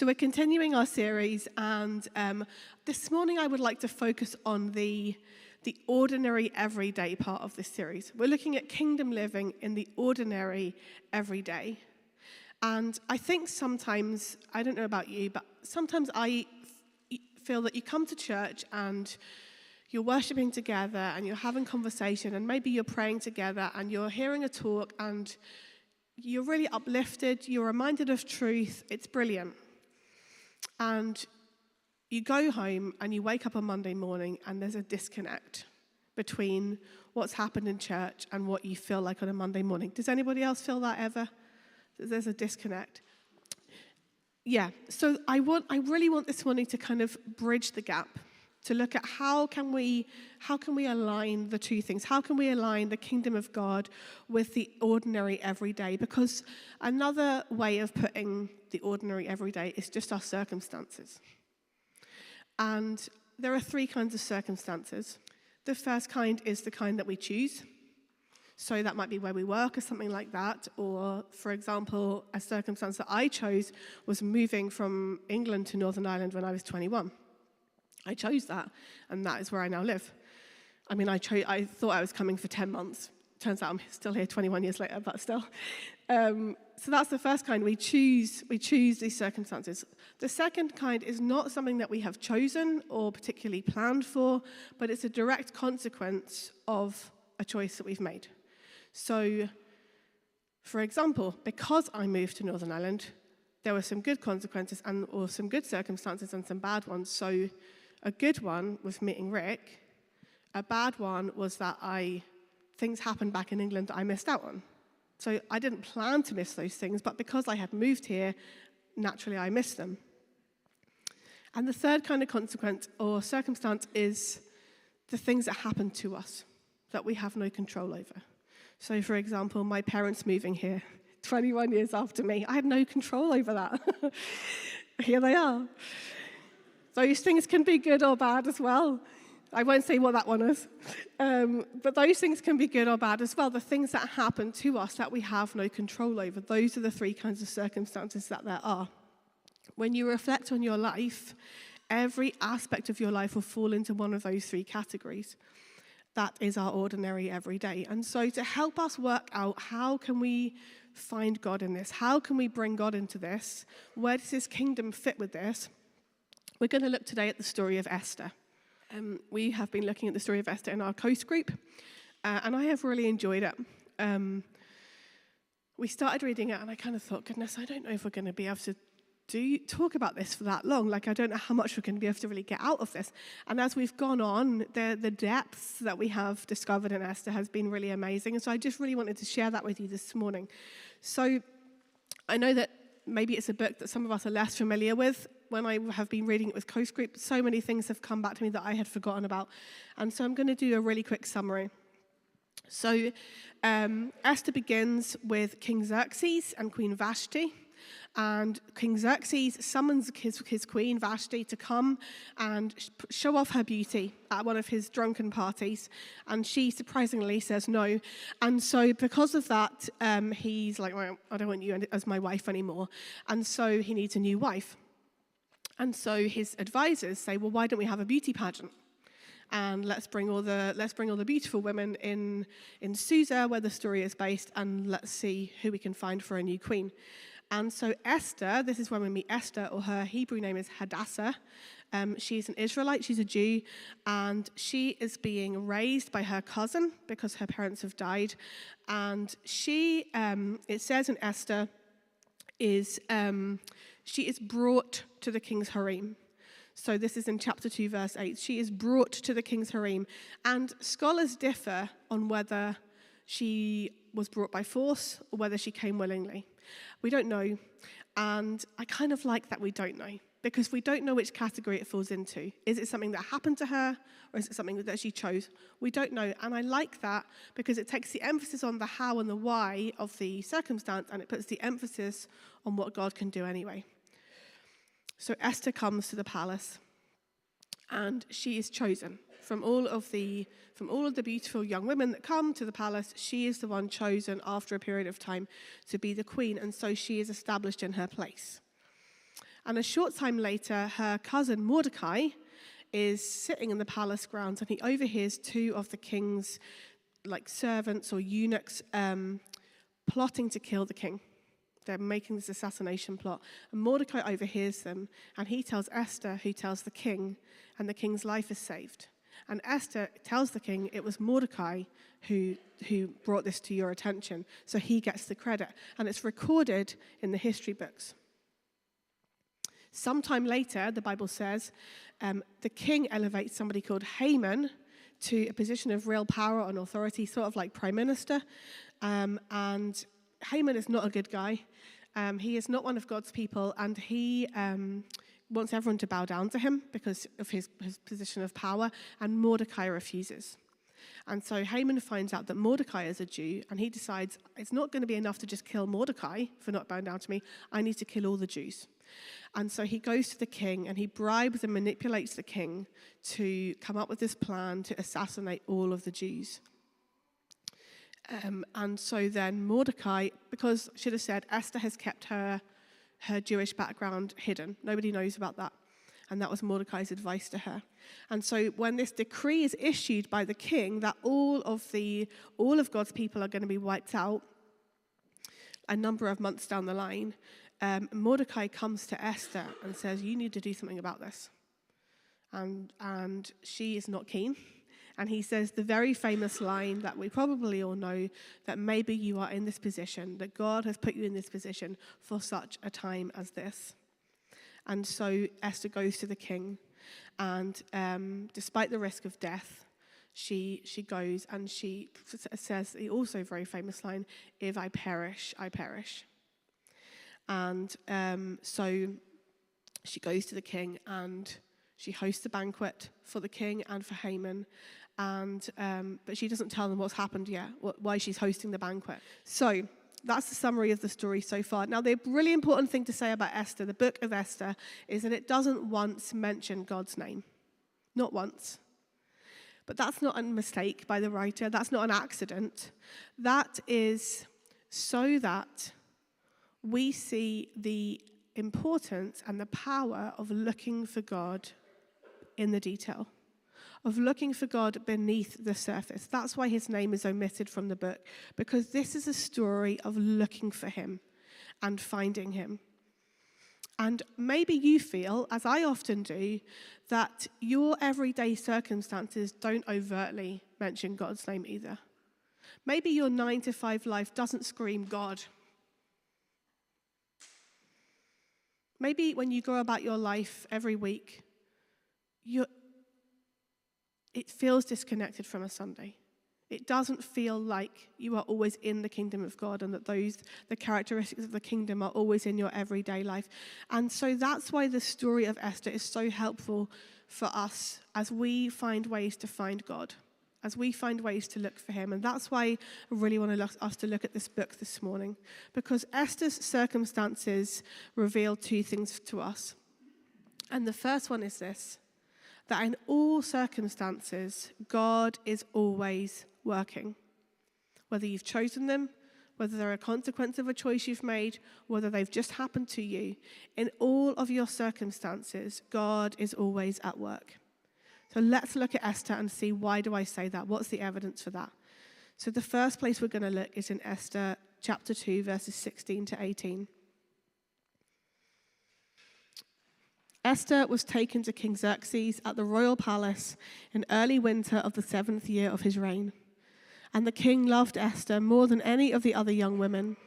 So we're continuing our series, and this morning I would like to focus on the ordinary everyday part of this series. We're looking at kingdom living in the ordinary everyday. And I think sometimes, I don't know about you, but sometimes I feel that you come to church and you're worshiping together and you're having conversation and maybe you're praying together and you're hearing a talk and you're really uplifted, you're reminded of truth, it's brilliant. And you go home and you wake up on Monday morning and there's a disconnect between what's happened in church and what you feel like on a Monday morning. Does anybody else feel that ever? There's a disconnect. Yeah, so I really want this morning to kind of bridge the gap, to look at how can we align the two things? How can we align the kingdom of God with the ordinary everyday? Because another way of putting the ordinary everyday is just our circumstances. And there are three kinds of circumstances. The first kind is the kind that we choose. So that might be where we work or something like that. Or, for example, a circumstance that I chose was moving from England to Northern Ireland when I was 21. I chose that, and that is where I now live. I mean, I thought I was coming for 10 months. Turns out I'm still here 21 years later, but still. So that's the first kind. We choose these circumstances. The second kind is not something that we have chosen or particularly planned for, but it's a direct consequence of a choice that we've made. So, for example, because I moved to Northern Ireland, there were some good consequences or some good circumstances and some bad ones. So a good one was meeting Rick. A bad one was that things happened back in England that I missed out on. So I didn't plan to miss those things, but because I had moved here, naturally I missed them. And the third kind of consequence or circumstance is the things that happen to us that we have no control over. So, for example, my parents moving here 21 years after me, I had no control over that. Here they are. Those things can be good or bad as well. I won't say what that one is. But those things can be good or bad as well. The things that happen to us that we have no control over, those are the three kinds of circumstances that there are. When you reflect on your life, every aspect of your life will fall into one of those three categories. That is our ordinary everyday. And so to help us work out how can we find God in this, how can we bring God into this, where does his kingdom fit with this, we're going to look today at the story of Esther. We have been looking at the story of Esther in our Coast group, and I have really enjoyed it. We started reading it, and I kind of thought, goodness, I don't know if we're going to be able to talk about this for that long. Like, I don't know how much we're going to be able to really get out of this. And as we've gone on, the depths that we have discovered in Esther has been really amazing. And so I just really wanted to share that with you this morning. So I know that maybe it's a book that some of us are less familiar with. When I have been reading it with Coast Group, so many things have come back to me that I had forgotten about. And so I'm going to do a really quick summary. So Esther begins with King Xerxes and Queen Vashti. And King Xerxes summons his queen, Vashti, to come and show off her beauty at one of his drunken parties. And she surprisingly says no. And so because of that, he's like, well, I don't want you as my wife anymore. And so he needs a new wife. And so his advisors say, well, why don't we have a beauty pageant? And let's bring all the beautiful women in Susa, where the story is based, and let's see who we can find for a new queen. And so Esther, this is when we meet Esther, or her Hebrew name is Hadassah. She's an Israelite, she's a Jew, and she is being raised by her cousin because her parents have died. And she, it says in Esther, she is brought to the king's harem. So this is in chapter 2, verse 8. She is brought to the king's harem. And scholars differ on whether she was brought by force or whether she came willingly. We don't know. And I kind of like that we don't know, because we don't know which category it falls into. Is it something that happened to her, or is it something that she chose? We don't know. And I like that because it takes the emphasis on the how and the why of the circumstance, and it puts the emphasis on what God can do anyway. So Esther comes to the palace, and she is chosen. From all of the beautiful young women that come to the palace, she is the one chosen after a period of time to be the queen, and so she is established in her place. And a short time later, her cousin Mordecai is sitting in the palace grounds, and he overhears two of the king's servants or eunuchs plotting to kill the king. They're making this assassination plot. And Mordecai overhears them, and he tells Esther, who tells the king, and the king's life is saved. And Esther tells the king it was Mordecai who brought this to your attention, so he gets the credit. And it's recorded in the history books. Sometime later, the Bible says, the king elevates somebody called Haman to a position of real power and authority, sort of like prime minister. And Haman is not a good guy. He is not one of God's people, and he wants everyone to bow down to him because of his position of power, and Mordecai refuses. And so Haman finds out that Mordecai is a Jew, and he decides it's not going to be enough to just kill Mordecai for not bowing down to me. I need to kill all the Jews. And so he goes to the king, and he bribes and manipulates the king to come up with this plan to assassinate all of the Jews. And so then Mordecai, because I should have said Esther has kept her Jewish background hidden. Nobody knows about that. And that was Mordecai's advice to her. And so when this decree is issued by the king that all of God's people are going to be wiped out a number of months down the line, Mordecai comes to Esther and says, you need to do something about this. And she is not keen. And he says the very famous line that we probably all know, that maybe you are in this position, that God has put you in this position for such a time as this. And so Esther goes to the king, and despite the risk of death, she goes and she says the also very famous line, if I perish, I perish. And so she goes to the king, and she hosts a banquet for the king and for Haman. And but she doesn't tell them what's happened yet, why she's hosting the banquet. So that's the summary of the story so far. Now, the really important thing to say about Esther, the book of Esther, is that it doesn't once mention God's name. Not once. But that's not a mistake by the writer. That's not an accident. That is so that we see the importance and the power of looking for God in the detail, of looking for God beneath the surface. That's why his name is omitted from the book, because this is a story of looking for him and finding him. And maybe you feel, as I often do, that your everyday circumstances don't overtly mention God's name either. Maybe your 9-to-5 life doesn't scream God. Maybe when you go about your life every week, it feels disconnected from a Sunday. It doesn't feel like you are always in the kingdom of God, and that the characteristics of the kingdom are always in your everyday life. And so that's why the story of Esther is so helpful for us as we find ways to find God, as we find ways to look for him. And that's why I really want us to look at this book this morning, because Esther's circumstances reveal two things to us. And the first one is this, that in all circumstances, God is always working. Whether you've chosen them, whether they're a consequence of a choice you've made, whether they've just happened to you, in all of your circumstances, God is always at work. So let's look at Esther and see, why do I say that? What's the evidence for that? So the first place we're going to look is in Esther chapter 2, verses 16 to 18. Esther was taken to King Xerxes at the royal palace in early winter of the 7th year of his reign. And the king loved Esther more than any of the other young women.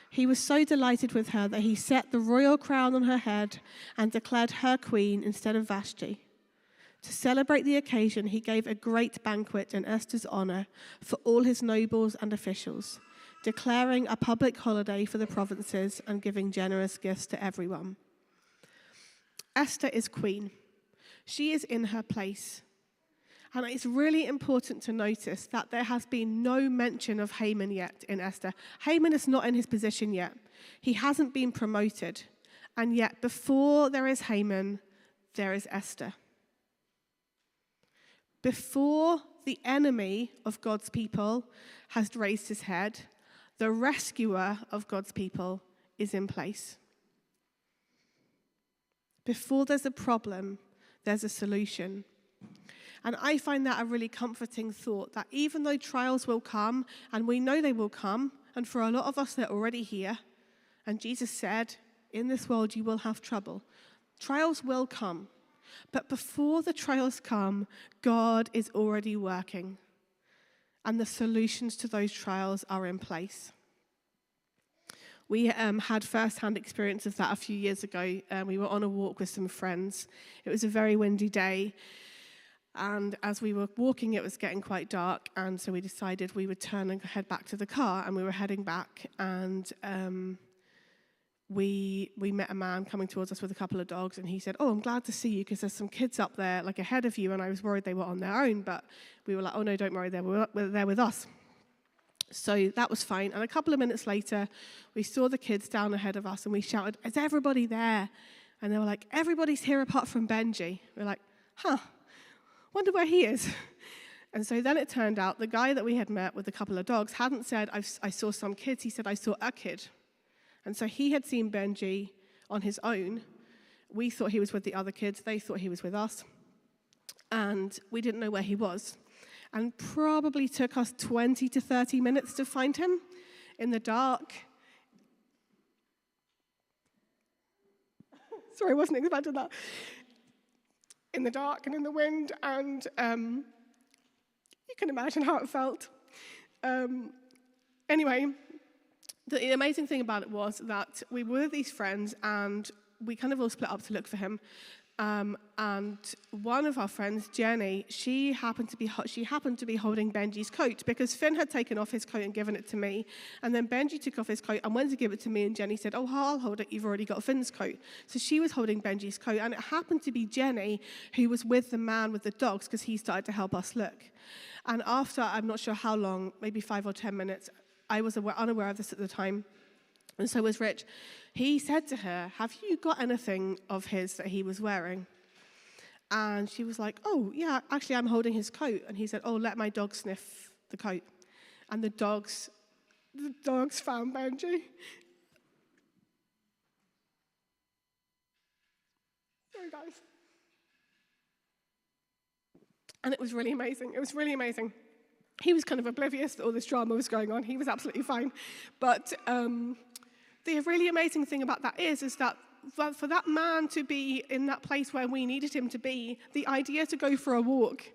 He was so delighted with her that he set the royal crown on her head and declared her queen instead of Vashti. To celebrate the occasion, he gave a great banquet in Esther's honor for all his nobles and officials, declaring a public holiday for the provinces and giving generous gifts to everyone. Esther is queen. She is in her place. And it's really important to notice that there has been no mention of Haman yet in Esther. Haman is not in his position yet. He hasn't been promoted. And yet, before there is Haman, there is Esther. Before the enemy of God's people has raised his head, the rescuer of God's people is in place. Before there's a problem, there's a solution. And I find that a really comforting thought, that even though trials will come, and we know they will come, and for a lot of us they're already here, and Jesus said, in this world you will have trouble. Trials will come. But before the trials come, God is already working. And the solutions to those trials are in place. We had first-hand experience of that a few years ago. We were on a walk with some friends. It was a very windy day. And as we were walking, it was getting quite dark. And so we decided we would turn and head back to the car. And we were heading back. And we met a man coming towards us with a couple of dogs, and he said, "Oh, I'm glad to see you because there's some kids up there like ahead of you," and I was worried they were on their own, but we were like, "Oh no, don't worry, they're there with us." So that was fine, and a couple of minutes later, we saw the kids down ahead of us, and we shouted, "Is everybody there?" And they were like, "Everybody's here apart from Benji." We're like, wonder where he is. And so then it turned out the guy that we had met with a couple of dogs hadn't said, I saw some kids, he said, "I saw a kid." And so he had seen Benji on his own. We thought he was with the other kids. They thought he was with us. And we didn't know where he was. And probably took us 20 to 30 minutes to find him in the dark. Sorry, I wasn't expecting that. In the dark and in the wind. And you can imagine how it felt. Anyway, the amazing thing about it was that we were with these friends, and we kind of all split up to look for him. And one of our friends, Jenny, she happened to be holding Benji's coat, because Finn had taken off his coat and given it to me. And then Benji took off his coat and went to give it to me, and Jenny said, "Oh, I'll hold it. You've already got Finn's coat." So she was holding Benji's coat, and it happened to be Jenny who was with the man with the dogs, because he started to help us look. And after, I'm not sure how long, maybe 5 or 10 minutes, I was unaware of this at the time, and so was Rich. He said to her, "Have you got anything of his that he was wearing?" And she was like, "Oh, yeah, actually, I'm holding his coat." And he said, "Oh, let my dog sniff the coat." And the dogs found Benji. Sorry, guys. And it was really amazing. It was really amazing. He was kind of oblivious that all this drama was going on. He was absolutely fine. But the really amazing thing about that is that for that man to be in that place where we needed him to be, the idea to go for a walk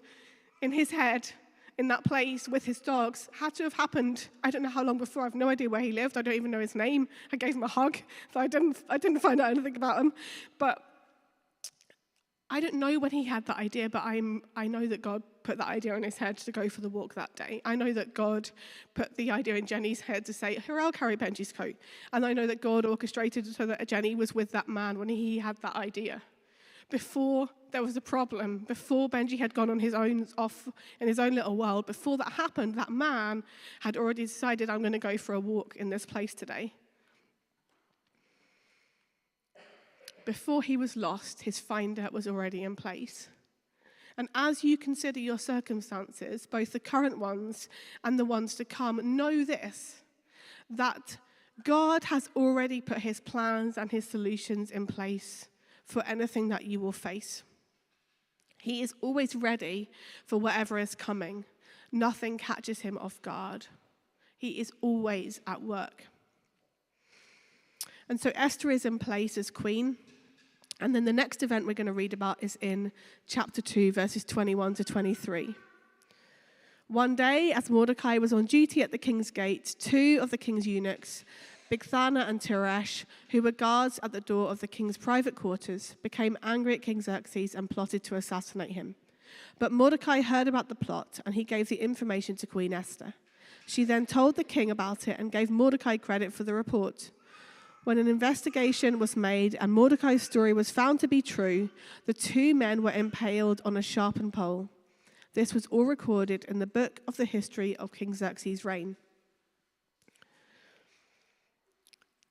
in his head in that place with his dogs had to have happened, I don't know how long before. I have no idea where he lived. I don't even know his name. I gave him a hug, so I didn't find out anything about him. But I don't know when he had that idea, but I know that God put that idea in his head to go for the walk that day. I know that God put the idea in Jenny's head to say, "Here, I'll carry Benji's coat." And I know that God orchestrated it so that Jenny was with that man when he had that idea. Before there was a problem, before Benji had gone on his own, off in his own little world, before that happened, that man had already decided, "I'm going to go for a walk in this place today." Before he was lost, his finder was already in place. And as you consider your circumstances, both the current ones and the ones to come, know this, that God has already put his plans and his solutions in place for anything that you will face. He is always ready for whatever is coming. Nothing catches him off guard. He is always at work. And so Esther is in place as queen. And then the next event we're going to read about is in chapter 2, verses 21 to 23. One day, as Mordecai was on duty at the king's gate, 2 of the king's eunuchs, Bigthana and Teresh, who were guards at the door of the king's private quarters, became angry at King Xerxes and plotted to assassinate him. But Mordecai heard about the plot, and he gave the information to Queen Esther. She then told the king about it and gave Mordecai credit for the report. When an investigation was made and Mordecai's story was found to be true, the 2 men were impaled on a sharpened pole. This was all recorded in the book of the history of King Xerxes' reign.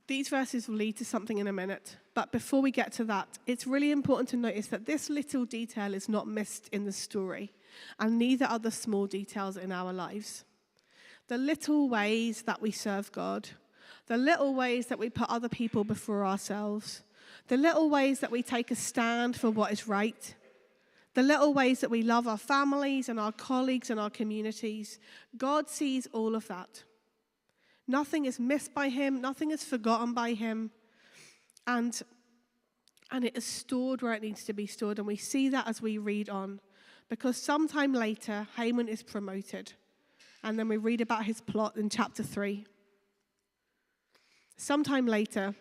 These verses will lead to something in a minute, but before we get to that, it's really important to notice that this little detail is not missed in the story, and neither are the small details in our lives. The little ways that we serve God, the little ways that we put other people before ourselves, the little ways that we take a stand for what is right, the little ways that we love our families and our colleagues and our communities. God sees all of that. Nothing is missed by him. Nothing is forgotten by him. And it is stored where it needs to be stored. And we see that as we read on. Because sometime later, Haman is promoted. And then we read about his plot in chapter 3. Sometime later,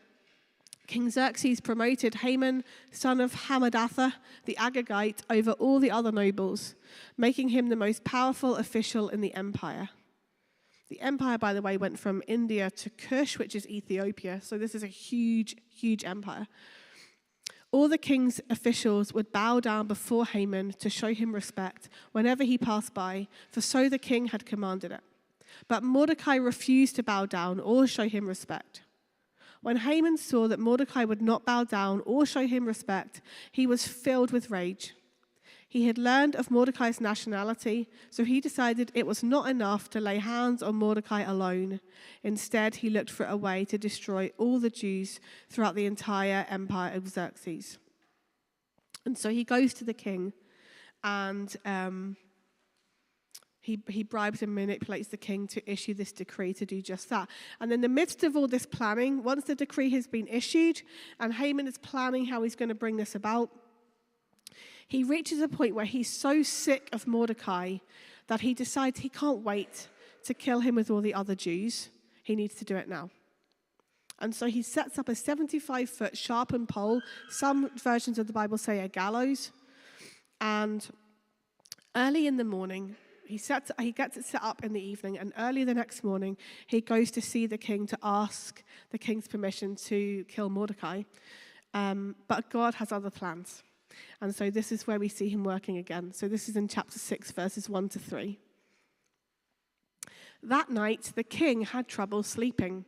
King Xerxes promoted Haman, son of Hammedatha, the Agagite, over all the other nobles, making him the most powerful official in the empire. The empire, by the way, went from India to Kush, which is Ethiopia. So this is a huge, huge empire. All the king's officials would bow down before Haman to show him respect whenever he passed by, for so the king had commanded it. But Mordecai refused to bow down or show him respect. When Haman saw that Mordecai would not bow down or show him respect, he was filled with rage. He had learned of Mordecai's nationality, so he decided it was not enough to lay hands on Mordecai alone. Instead, he looked for a way to destroy all the Jews throughout the entire empire of Xerxes. And so he goes to the king, and he bribes and manipulates the king to issue this decree to do just that. And in the midst of all this planning, once the decree has been issued, and Haman is planning how he's going to bring this about, he reaches a point where he's so sick of Mordecai that he decides he can't wait to kill him with all the other Jews. He needs to do it now. And so he sets up a 75-foot sharpened pole. Some versions of the Bible say a gallows. And early in the morning, he gets it set up in the evening, and early the next morning, he goes to see the king to ask the king's permission to kill Mordecai. But God has other plans. And so this is where we see him working again. So this is in chapter 6, verses 1 to 3. That night, the king had trouble sleeping.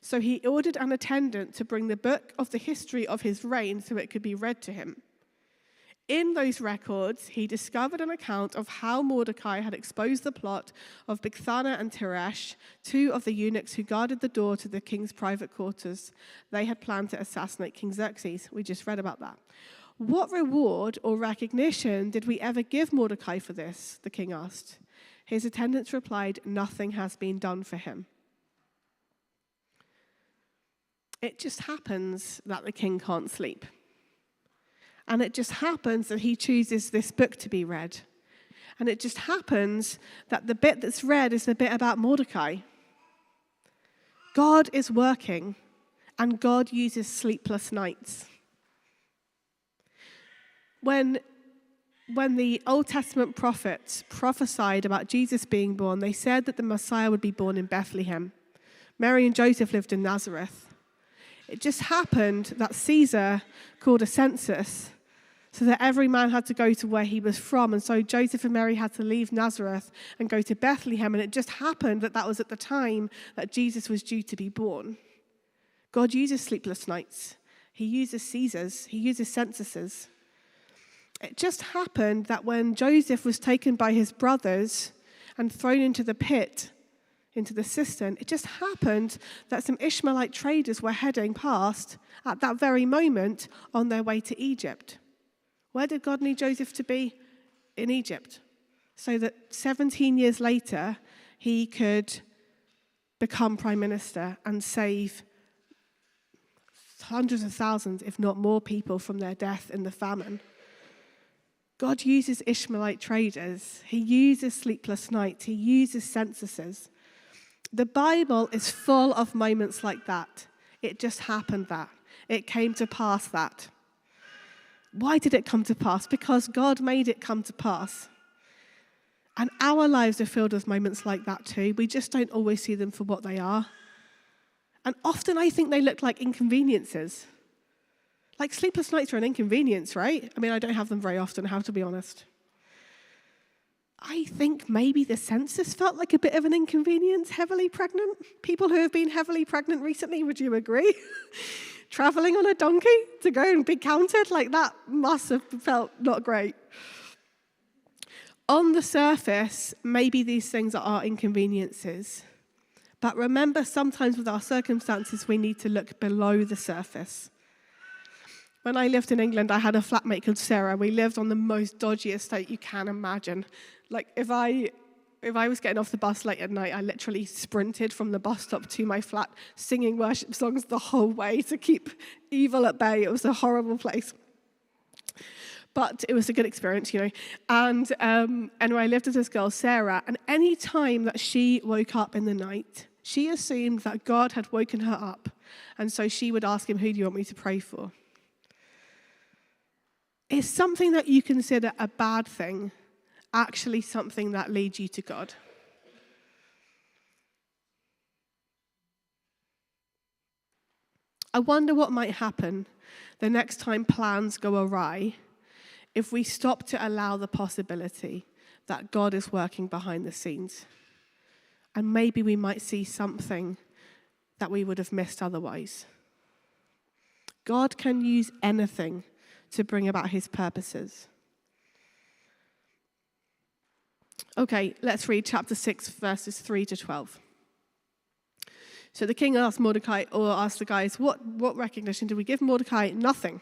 So he ordered an attendant to bring the book of the history of his reign so it could be read to him. In those records, he discovered an account of how Mordecai had exposed the plot of Bigthana and Teresh, two of the eunuchs who guarded the door to the king's private quarters. They had planned to assassinate King Xerxes. We just read about that. What reward or recognition did we ever give Mordecai for this? The king asked. His attendants replied, nothing has been done for him. It just happens that the king can't sleep. And it just happens that he chooses this book to be read. And it just happens that the bit that's read is the bit about Mordecai. God is working, and God uses sleepless nights. When the Old Testament prophets prophesied about Jesus being born, they said that the Messiah would be born in Bethlehem. Mary and Joseph lived in Nazareth. It just happened that Caesar called a census so that every man had to go to where he was from. And so Joseph and Mary had to leave Nazareth and go to Bethlehem. And it just happened that that was at the time that Jesus was due to be born. God uses sleepless nights. He uses Caesars. He uses censuses. It just happened that when Joseph was taken by his brothers and thrown into the pit, into the cistern, it just happened that some Ishmaelite traders were heading past at that very moment on their way to Egypt. Where did God need Joseph to be? In Egypt. So that 17 years later, he could become prime minister and save hundreds of thousands, if not more, people from their death in the famine. God uses Ishmaelite traders. He uses sleepless nights. He uses censuses. The Bible is full of moments like that. It just happened that. It came to pass that. Why did it come to pass? Because God made it come to pass. And our lives are filled with moments like that too. We just don't always see them for what they are. And often I think they look like inconveniences. Like sleepless nights are an inconvenience, right? I mean, I don't have them very often, I have to be honest. I think maybe the census felt like a bit of an inconvenience, heavily pregnant. People who have been heavily pregnant recently, would you agree? Traveling on a donkey to go and be counted, like that must have felt not great. On the surface, maybe these things are inconveniences. But remember, sometimes with our circumstances, we need to look below the surface. When I lived in England, I had a flatmate called Sarah. We lived on the most dodgy estate you can imagine. Like, if I was getting off the bus late at night, I literally sprinted from the bus stop to my flat, singing worship songs the whole way to keep evil at bay. It was a horrible place. But it was a good experience, you know. And anyway, I lived with this girl, Sarah, and any time that she woke up in the night, she assumed that God had woken her up. And so she would ask him, who do you want me to pray for? Is something that you consider a bad thing actually something that leads you to God? I wonder what might happen the next time plans go awry if we stop to allow the possibility that God is working behind the scenes. And maybe we might see something that we would have missed otherwise. God can use anything to bring about his purposes. Okay, let's read chapter 6, verses 3 to 12. So the king asked the guys, what recognition did we give Mordecai? Nothing.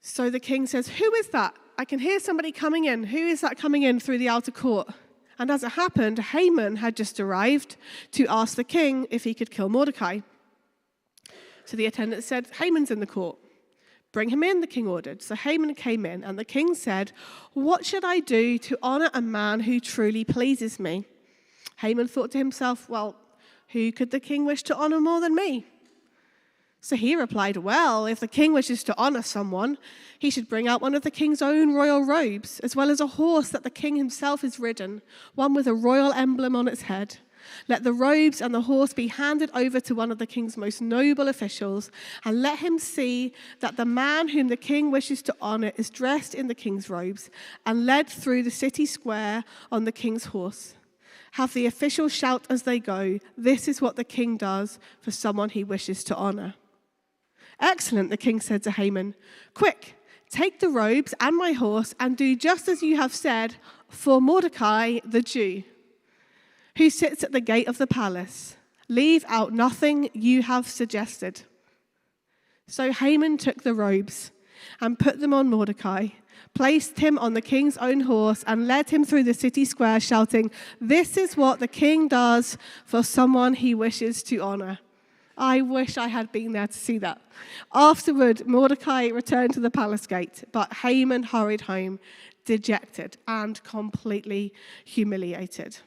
So the king says, who is that? I can hear somebody coming in. Who is that coming in through the outer court? And as it happened, Haman had just arrived to ask the king if he could kill Mordecai. So the attendant said, Haman's in the court. Bring him in, the king ordered. So Haman came in, and the king said, what should I do to honor a man who truly pleases me? Haman thought to himself, well, who could the king wish to honor more than me? So he replied, well, if the king wishes to honor someone, he should bring out one of the king's own royal robes, as well as a horse that the king himself has ridden, one with a royal emblem on its head. Let the robes and the horse be handed over to one of the king's most noble officials, and let him see that the man whom the king wishes to honor is dressed in the king's robes and led through the city square on the king's horse. Have the officials shout as they go, this is what the king does for someone he wishes to honor. Excellent, the king said to Haman. Quick, take the robes and my horse and do just as you have said for Mordecai the Jew, who sits at the gate of the palace. Leave out nothing you have suggested. So Haman took the robes and put them on Mordecai, placed him on the king's own horse, and led him through the city square, shouting, this is what the king does for someone he wishes to honor. I wish I had been there to see that. Afterward, Mordecai returned to the palace gate, but Haman hurried home, dejected and completely humiliated.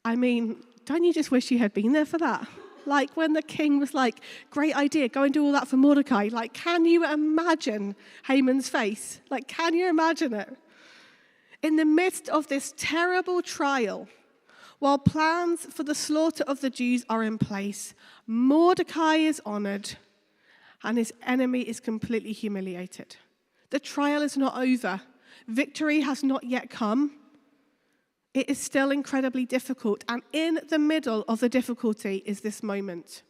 I mean, don't you just wish you had been there for that? Like when the king was like, great idea, go and do all that for Mordecai. Like, can you imagine Haman's face? Like, can you imagine it? In the midst of this terrible trial, while plans for the slaughter of the Jews are in place, Mordecai is honored and his enemy is completely humiliated. The trial is not over. Victory has not yet come. It is still incredibly difficult, and in the middle of the difficulty is this moment.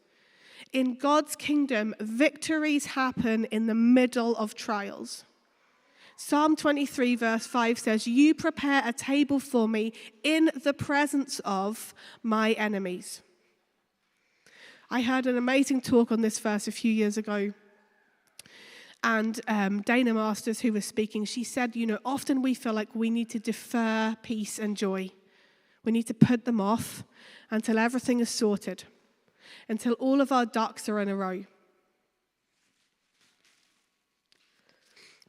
In God's kingdom, victories happen in the middle of trials. Psalm 23 verse 5 says, you prepare a table for me in the presence of my enemies. I heard an amazing talk on this verse a few years ago. And Dana Masters, who was speaking, she said, often we feel like we need to defer peace and joy. We need to put them off until everything is sorted, until all of our ducks are in a row.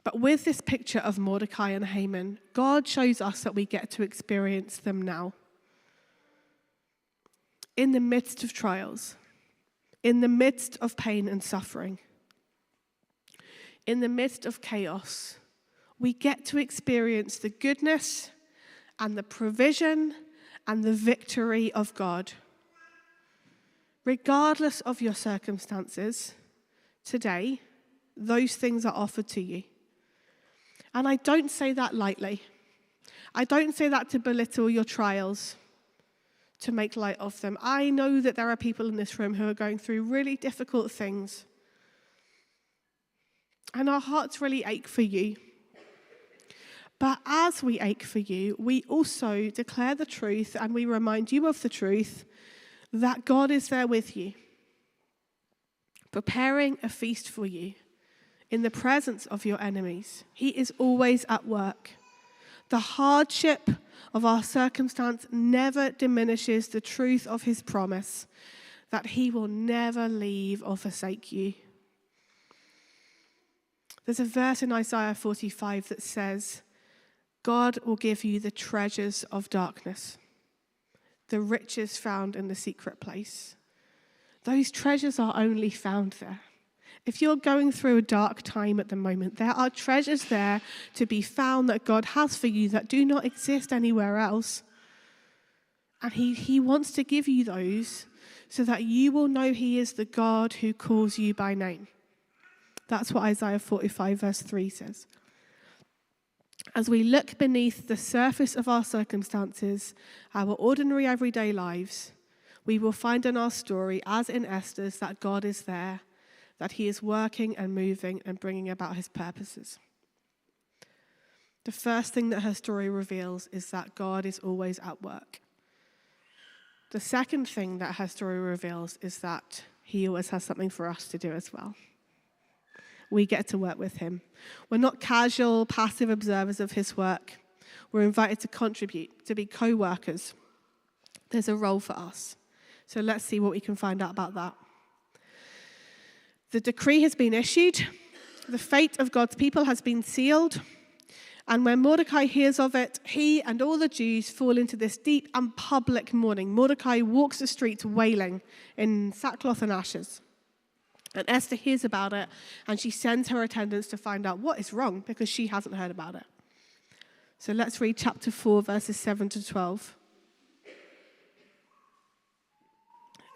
But with this picture of Mordecai and Haman, God shows us that we get to experience them now. In the midst of trials, in the midst of pain and suffering, in the midst of chaos, we get to experience the goodness and the provision and the victory of God. Regardless of your circumstances, today, those things are offered to you. And I don't say that lightly. I don't say that to belittle your trials, to make light of them. I know that there are people in this room who are going through really difficult things. And our hearts really ache for you. But as we ache for you, we also declare the truth and we remind you of the truth that God is there with you. preparing a feast for you in the presence of your enemies. He is always at work. The hardship of our circumstance never diminishes the truth of his promise that he will never leave or forsake you. There's a verse in Isaiah 45 that says, God will give you the treasures of darkness, the riches found in the secret place. Those treasures are only found there. If you're going through a dark time at the moment, there are treasures there to be found that God has for you that do not exist anywhere else. And he wants to give you those so that you will know he is the God who calls you by name. That's what Isaiah 45 verse 3 says. As we look beneath the surface of our circumstances, our ordinary everyday lives, we will find in our story, as in Esther's, that God is there, that he is working and moving and bringing about his purposes. The first thing that her story reveals is that God is always at work. The second thing that her story reveals is that he always has something for us to do as well. We get to work with him. We're not casual, passive observers of his work. We're invited to contribute, to be co-workers. There's a role for us. So let's see what we can find out about that. The decree has been issued. The fate of God's people has been sealed. And when Mordecai hears of it, he and all the Jews fall into this deep and public mourning. Mordecai walks the streets wailing in sackcloth and ashes. And Esther hears about it, and she sends her attendants to find out what is wrong, because she hasn't heard about it. So let's read chapter 4, verses 7 to 12.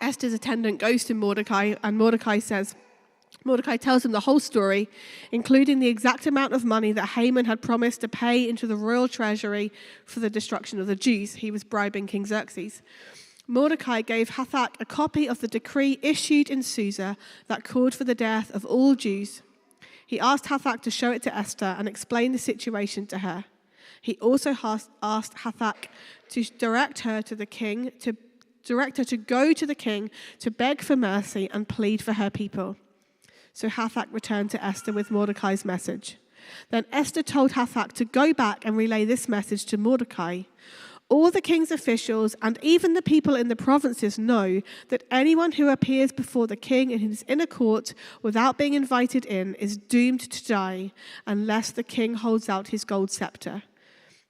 Esther's attendant goes to Mordecai, and Mordecai tells him the whole story, including the exact amount of money that Haman had promised to pay into the royal treasury for the destruction of the Jews. He was bribing King Xerxes. Mordecai gave Hathach a copy of the decree issued in Susa that called for the death of all Jews. He asked Hathach to show it to Esther and explain the situation to her. He also asked Hathach to direct her to go to the king to beg for mercy and plead for her people. So Hathach returned to Esther with Mordecai's message. Then Esther told Hathach to go back and relay this message to Mordecai. All the king's officials and even the people in the provinces know that anyone who appears before the king in his inner court without being invited in is doomed to die unless the king holds out his gold scepter.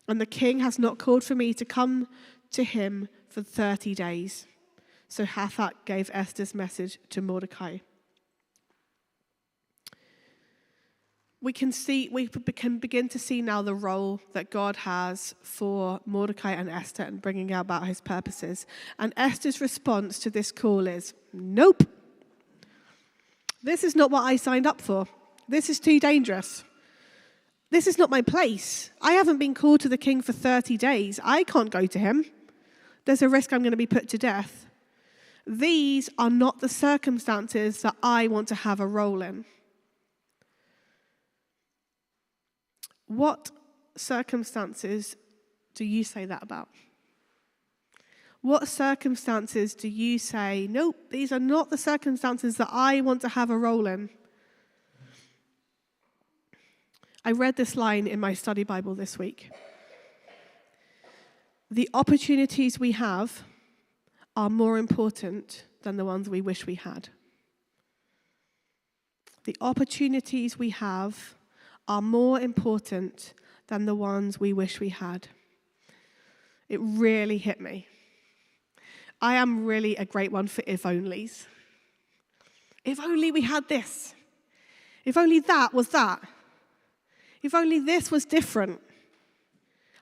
And the king has not called for me to come to him for 30 days. So Hathach gave Esther's message to Mordecai. We can begin to see now the role that God has for Mordecai and Esther in bringing about his purposes. And Esther's response to this call is, nope. This is not what I signed up for. This is too dangerous. This is not my place. I haven't been called to the king for 30 days. I can't go to him. There's a risk I'm going to be put to death. These are not the circumstances that I want to have a role in. What circumstances do you say that about? What circumstances do you say, nope, these are not the circumstances that I want to have a role in? I read this line in my study Bible this week. The opportunities we have are more important than the ones we wish we had. The opportunities we have are more important than the ones we wish we had. It really hit me. I am really a great one for if-onlys. If only we had this. If only that was that. If only this was different.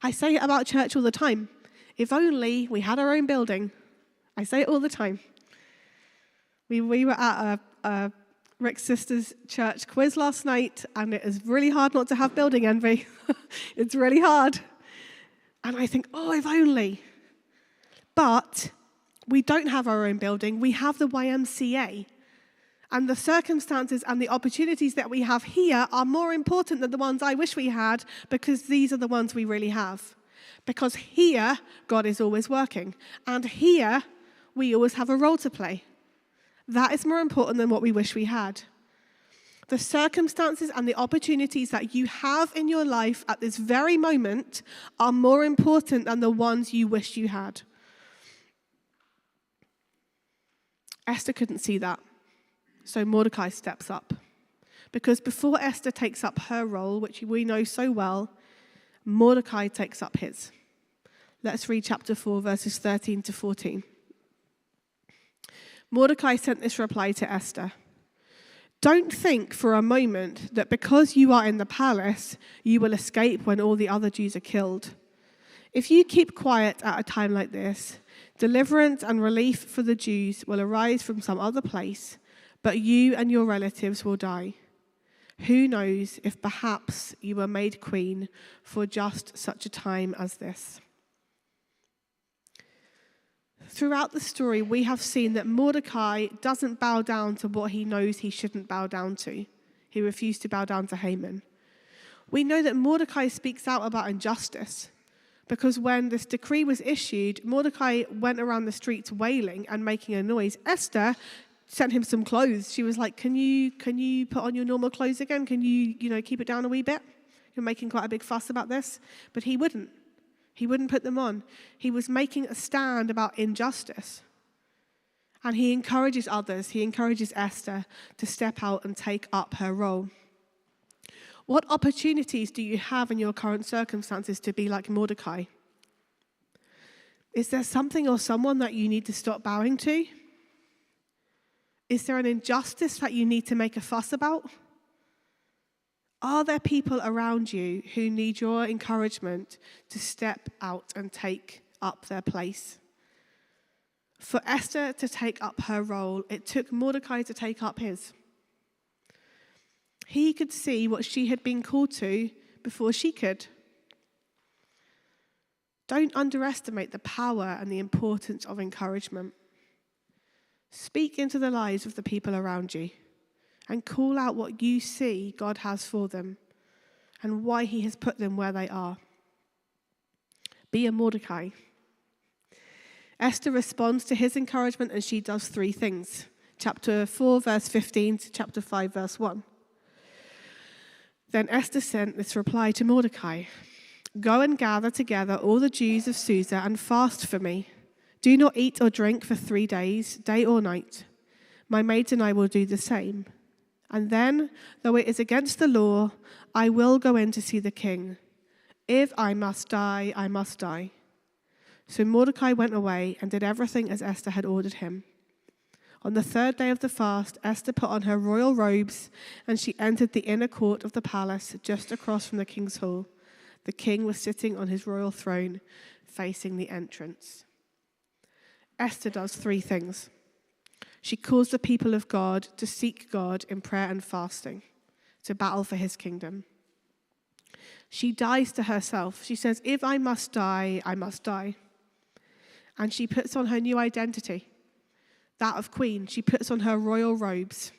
I say it about church all the time. If only we had our own building. I say it all the time. We were at a Rick's sister's church quiz last night, and it is really hard not to have building envy. It's really hard. And I think, oh, if only. But we don't have our own building. We have the YMCA. And the circumstances and the opportunities that we have here are more important than the ones I wish we had, because these are the ones we really have. Because here, God is always working. And here, we always have a role to play. That is more important than what we wish we had. The circumstances and the opportunities that you have in your life at this very moment are more important than the ones you wish you had. Esther couldn't see that, so Mordecai steps up. Because before Esther takes up her role, which we know so well, Mordecai takes up his. Let's read chapter 4, verses 13 to 14. Mordecai sent this reply to Esther. Don't think for a moment that because you are in the palace, you will escape when all the other Jews are killed. If you keep quiet at a time like this, deliverance and relief for the Jews will arise from some other place, but you and your relatives will die. Who knows if perhaps you were made queen for just such a time as this? Throughout the story, we have seen that Mordecai doesn't bow down to what he knows he shouldn't bow down to. He refused to bow down to Haman. We know that Mordecai speaks out about injustice because when this decree was issued, Mordecai went around the streets wailing and making a noise. Esther sent him some clothes. She was like, can you put on your normal clothes again? Can you keep it down a wee bit? You're making quite a big fuss about this. But he wouldn't. He wouldn't put them on. He was making a stand about injustice. And he encourages others. He encourages Esther to step out and take up her role. What opportunities do you have in your current circumstances to be like Mordecai? Is there something or someone that you need to stop bowing to? Is there an injustice that you need to make a fuss about? Are there people around you who need your encouragement to step out and take up their place? For Esther to take up her role, it took Mordecai to take up his. He could see what she had been called to before she could. Don't underestimate the power and the importance of encouragement. Speak into the lives of the people around you and call out what you see God has for them and why he has put them where they are. Be a Mordecai. Esther responds to his encouragement and she does 3 things. Chapter 4, verse 15 to chapter 5, verse 1. Then Esther sent this reply to Mordecai. Go and gather together all the Jews of Susa and fast for me. Do not eat or drink for 3 days, day or night. My maids and I will do the same. And then, though it is against the law, I will go in to see the king. If I must die, I must die. So Mordecai went away and did everything as Esther had ordered him. On the 3rd day of the fast, Esther put on her royal robes, and she entered the inner court of the palace just across from the king's hall. The king was sitting on his royal throne, facing the entrance. Esther does 3 things. She calls the people of God to seek God in prayer and fasting, to battle for his kingdom. She dies to herself. She says, if I must die, I must die. And she puts on her new identity, that of queen. She puts on her royal robes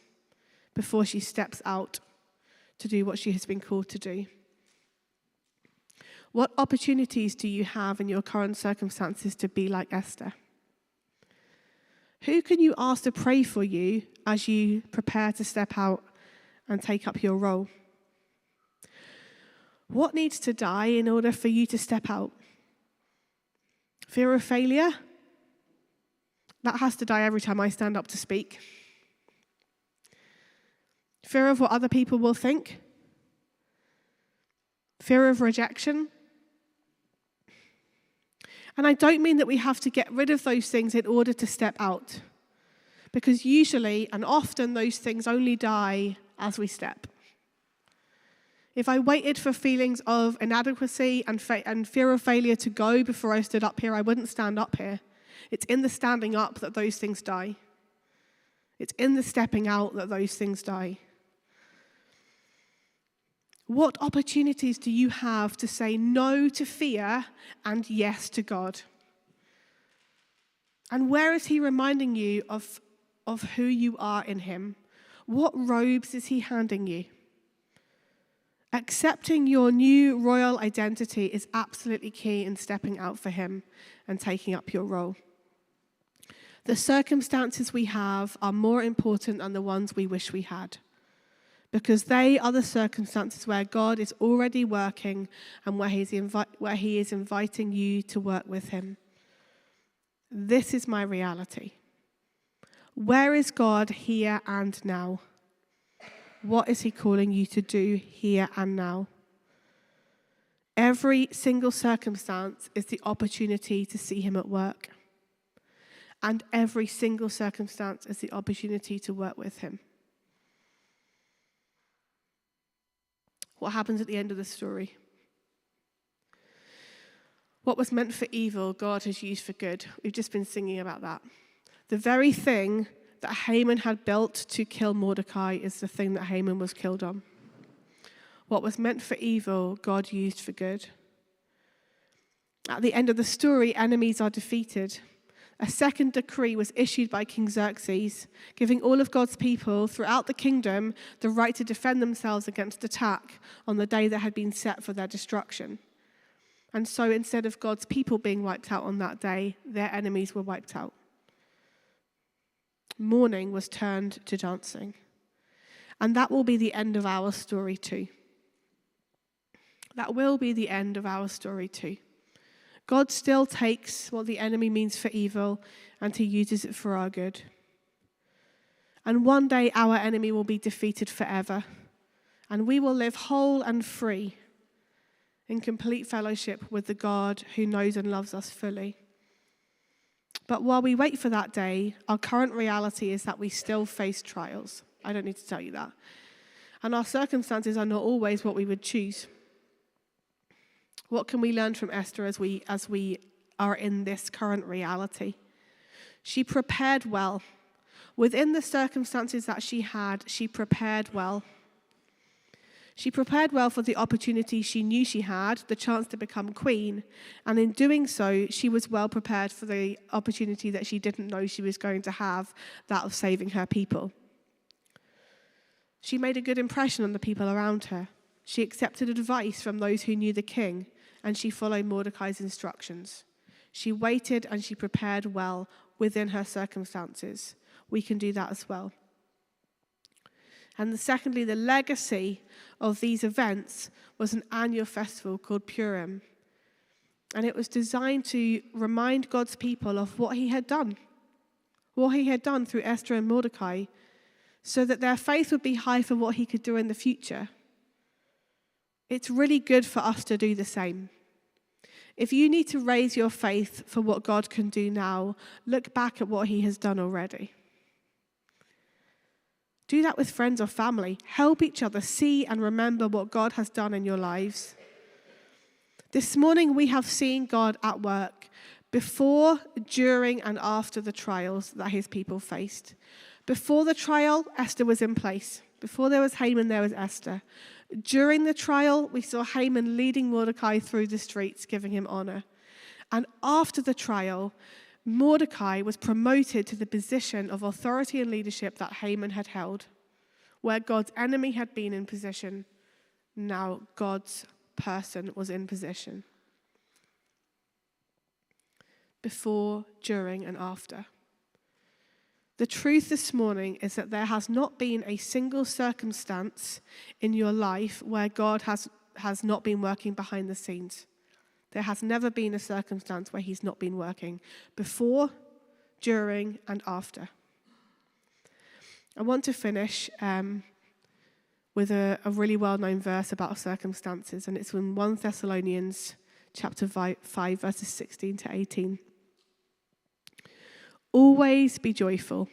before she steps out to do what she has been called to do. What opportunities do you have in your current circumstances to be like Esther? Who can you ask to pray for you as you prepare to step out and take up your role? What needs to die in order for you to step out? Fear of failure? That has to die every time I stand up to speak. Fear of what other people will think? Fear of rejection? And I don't mean that we have to get rid of those things in order to step out. Because usually and often those things only die as we step. If I waited for feelings of inadequacy and fear of failure to go before I stood up here, I wouldn't stand up here. It's in the standing up that those things die. It's in the stepping out that those things die. What opportunities do you have to say no to fear and yes to God? And where is he reminding you of who you are in him? What robes is he handing you? Accepting your new royal identity is absolutely key in stepping out for him and taking up your role. The circumstances we have are more important than the ones we wish we had, because they are the circumstances where God is already working and where he is inviting you to work with him. This is my reality. Where is God here and now? What is he calling you to do here and now? Every single circumstance is the opportunity to see him at work. And every single circumstance is the opportunity to work with him. What happens at the end of the story? What was meant for evil, God has used for good. We've just been singing about that. The very thing that Haman had built to kill Mordecai is the thing that Haman was killed on. What was meant for evil, God used for good. At the end of the story, enemies are defeated. A second decree was issued by King Xerxes, giving all of God's people throughout the kingdom the right to defend themselves against attack on the day that had been set for their destruction. And so instead of God's people being wiped out on that day, their enemies were wiped out. Mourning was turned to dancing. And that will be the end of our story too. That will be the end of our story too. God still takes what the enemy means for evil and he uses it for our good. And one day our enemy will be defeated forever, and we will live whole and free in complete fellowship with the God who knows and loves us fully. But while we wait for that day, our current reality is that we still face trials. I don't need to tell you that. And our circumstances are not always what we would choose. What can we learn from Esther as we are in this current reality? She prepared well. Within the circumstances that she had, she prepared well. She prepared well for the opportunity she knew she had, the chance to become queen. And in doing so, she was well prepared for the opportunity that she didn't know she was going to have, that of saving her people. She made a good impression on the people around her. She accepted advice from those who knew the king, and she followed Mordecai's instructions. She waited and she prepared well within her circumstances. We can do that as well. And secondly, the legacy of these events was an annual festival called Purim. And it was designed to remind God's people of what he had done through Esther and Mordecai, so that their faith would be high for what he could do in the future. It's really good for us to do the same. If you need to raise your faith for what God can do now, look back at what he has done already. Do that with friends or family. Help each other see and remember what God has done in your lives. This morning we have seen God at work before, during, and after the trials that his people faced. Before the trial, Esther was in place. Before there was Haman, there was Esther. During the trial, we saw Haman leading Mordecai through the streets, giving him honor. And after the trial, Mordecai was promoted to the position of authority and leadership that Haman had held. Where God's enemy had been in position, now God's person was in position. Before, during, and after. The truth this morning is that there has not been a single circumstance in your life where God has not been working behind the scenes. There has never been a circumstance where he's not been working before, during, and after. I want to finish with a really well-known verse about circumstances, and it's in 1 Thessalonians chapter 5 verses 16 to 18. Always be joyful.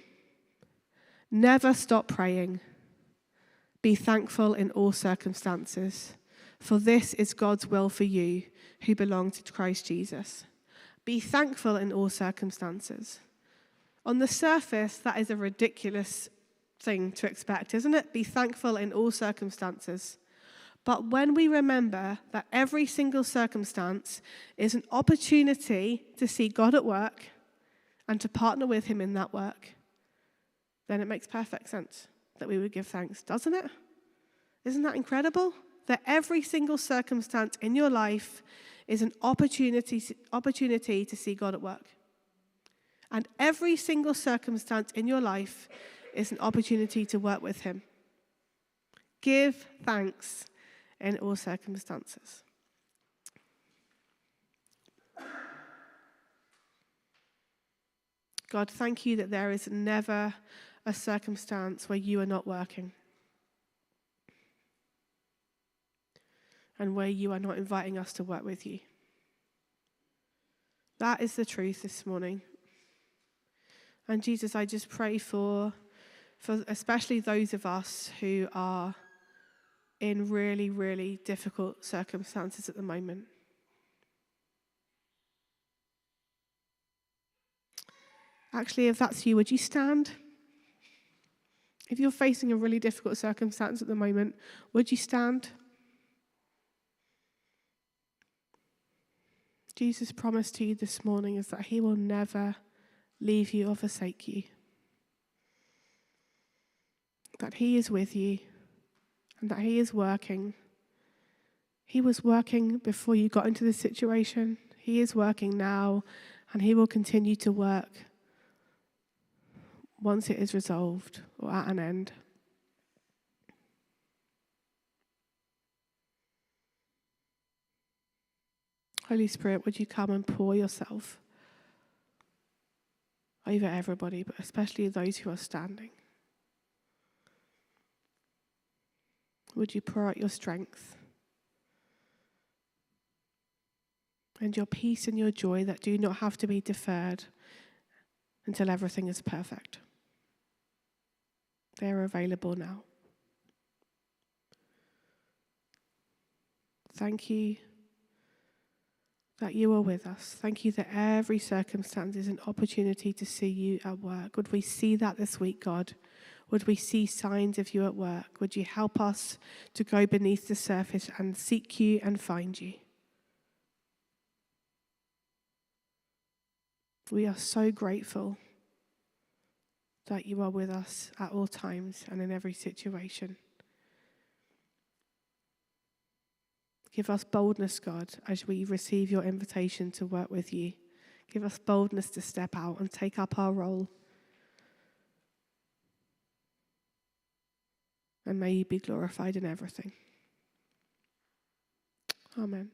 Never stop praying. Be thankful in all circumstances, for this is God's will for you who belong to Christ Jesus. Be thankful in all circumstances. On the surface, that is a ridiculous thing to expect, isn't it? Be thankful in all circumstances. But when we remember that every single circumstance is an opportunity to see God at work and to partner with him in that work, then it makes perfect sense that we would give thanks, doesn't it? Isn't that incredible? That every single circumstance in your life is an opportunity to see God at work. And every single circumstance in your life is an opportunity to work with him. Give thanks in all circumstances. God, thank you that there is never a circumstance where you are not working and where you are not inviting us to work with you. That is the truth this morning. And Jesus, I just pray for especially those of us who are in really, really difficult circumstances at the moment. Actually, if that's you, would you stand? If you're facing a really difficult circumstance at the moment, would you stand? Jesus' promise to you this morning is that he will never leave you or forsake you. That he is with you and that he is working. He was working before you got into this situation. He is working now, and he will continue to work once it is resolved or at an end. Holy Spirit, would you come and pour yourself over everybody, but especially those who are standing? Would you pour out your strength and your peace and your joy that do not have to be deferred until everything is perfect? They are available now. Thank you that you are with us. Thank you that every circumstance is an opportunity to see you at work. Would we see that this week, God? Would we see signs of you at work? Would you help us to go beneath the surface and seek you and find you? We are so grateful that you are with us at all times and in every situation. Give us boldness, God, as we receive your invitation to work with you. Give us boldness to step out and take up our role. And may you be glorified in everything. Amen.